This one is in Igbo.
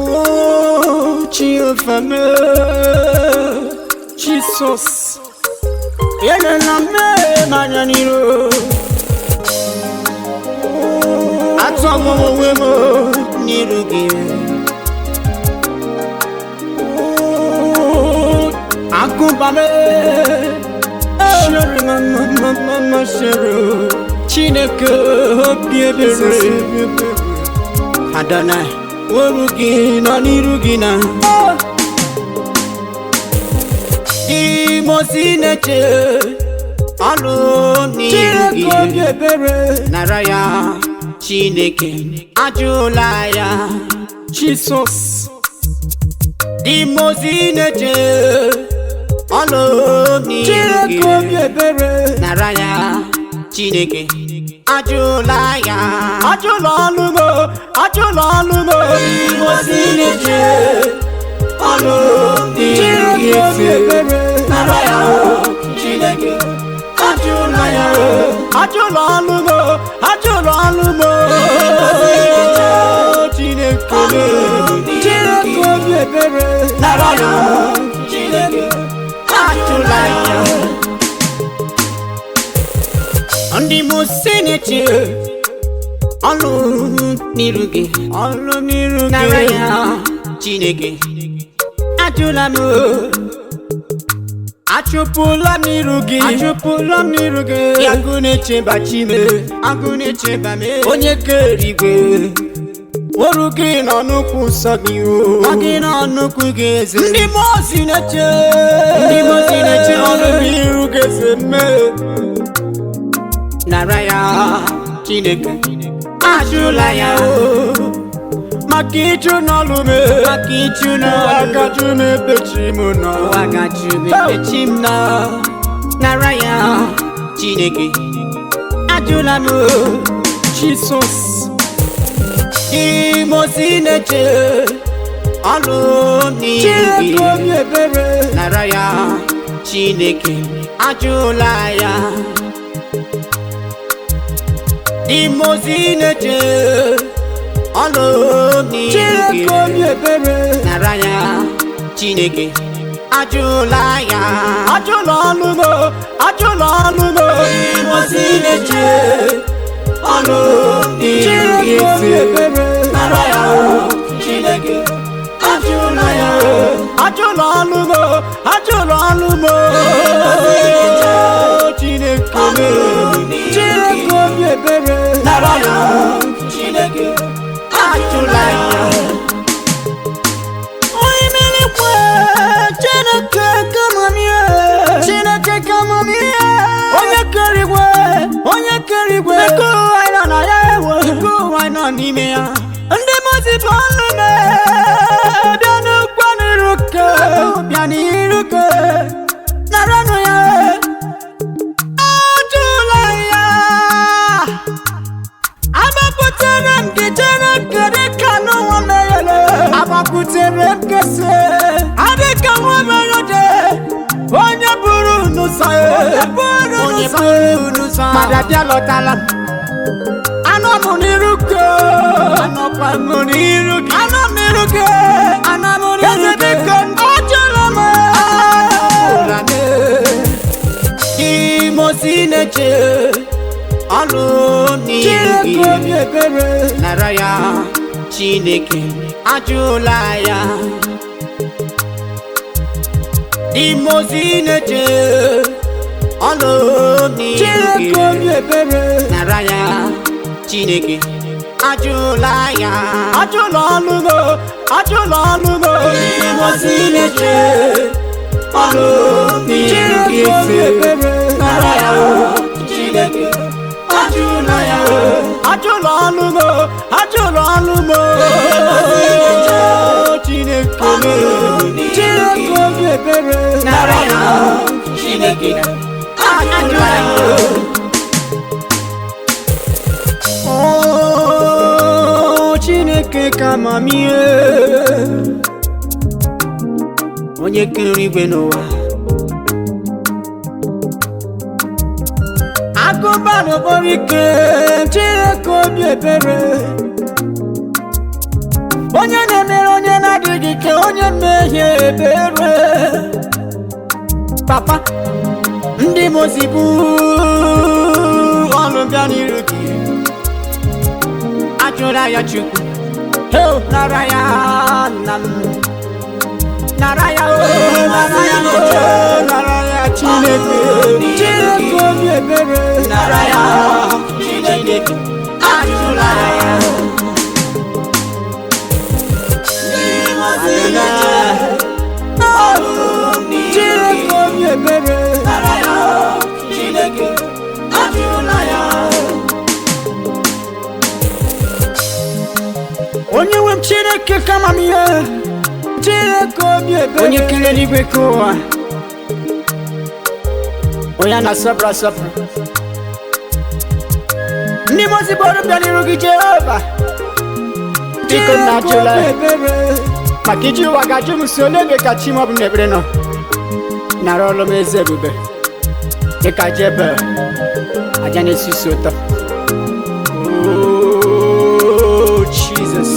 Oh, Jehovah, Jesus. Yele na me manyaniro. Atwa mo wemo nirugi. Akumbame. Shere mama shere. Chineke obiebere. Adonai. Worugi na nirugi na. Imozineche alo nirugi Nara ya Chineke ajụla ya Jesus. Imozineche alo nirugi Nara ya Chineke ajụla ya. Ajụla ọlụmo Imozineche alo nirugi Nara ya Chineke ajụla ya. Ajụla ọlụmo Chineke obi ebere Nara ya Chineke ajụla ya. Ndị Moseneche ọlụ n'iru gị Nara ya Chineke ajụla m. Achụpụla m n'iru gị agụ na-echeba chime, agụ na-echeba me. Onye kere igwe oru gị nọ n'ụkwụ nsọ gị o, gị nọ n'ụkwụ gị eze. Ndị Moseneche ọrụ n'iru gị eze mme Nara ya Chineke ajụla ya o. Maka ịjụ n'ọlụ me, agajụ m ebe chi m nọ, Nara ya Chineke ajụla m Jesus. Imozineche ọlụ n'iru gị Nara ya Chineke ajụla ya. Imozineche ọlụ n'iru gị Nara ya Chineke ajụla ya. Ajụla ọlụmo Imozineche ọlụ n'iru gị Nara ya Chineke ajụla ya. Ajụla ọlụmo Chineke obi ebere Nara ya Chineke ajụla ya. Oyimelikwe Chineke kama mie onye kere igwe eko anyị na ya ewe eko anyị nọ n'ime ya. Ndị mozi tụọlụ me bịa n'ụkwa n'iru ke Nara nụ ya ajụla ya. Agbapụtere m gị Chineke dịka n'ụwa meghele, agbapụtere m gị se adịka nwa merode. Onye buru n'ụzọ mmadụ abịa lọtala m. Anọ m n'iru gị eze biko ajụla m. Imozineche ọlụ n'iru gị Nara ya Chineke ajụla ya. Imozineche ọlụ n'iru gị Nara ya Chineke ajụla ya. Ajụla ọlụmo Imozineche ọlụ n'iru gị Nara ya Chineke ajụla ya. Ajụla ọlụmo Chineke obi ebere Nara ya Chineke ajụla ya. Oh, Chineke kama mie onye kere igwe n'ụwa. Agụba n'okporo ike Chineke obi ebere onye na-emere onye adịghị ka onye mmehie ebere. Papa, ndị mozi bụ ọnụ bịa n'iru gị, ajụla ya Chukwu, nara ya nna m, nara ya nara ya Chineke, Chineke obi ebere, nara ya Chineke, ajụla ya. Chineke obi ebere, nara ya Chineke, ajụla ya. Onye nwe m Chineke kama m ihe, Chineke obi ebere, onye kere eluigwe ka ụwa, onye na-asọpụrụ asọpụrụ. Ndị mozi bọrọ bịa n'iru gị Jehova, biko nna ajụla ya, maka iji ụwa ga-ajụ m si ole ebe ka chi m ọ bụ n'ebere nọ. Nara ọlụ m eze ebube dịka Jebel, aja na-esi isi ụtọ. Oh, Jesus.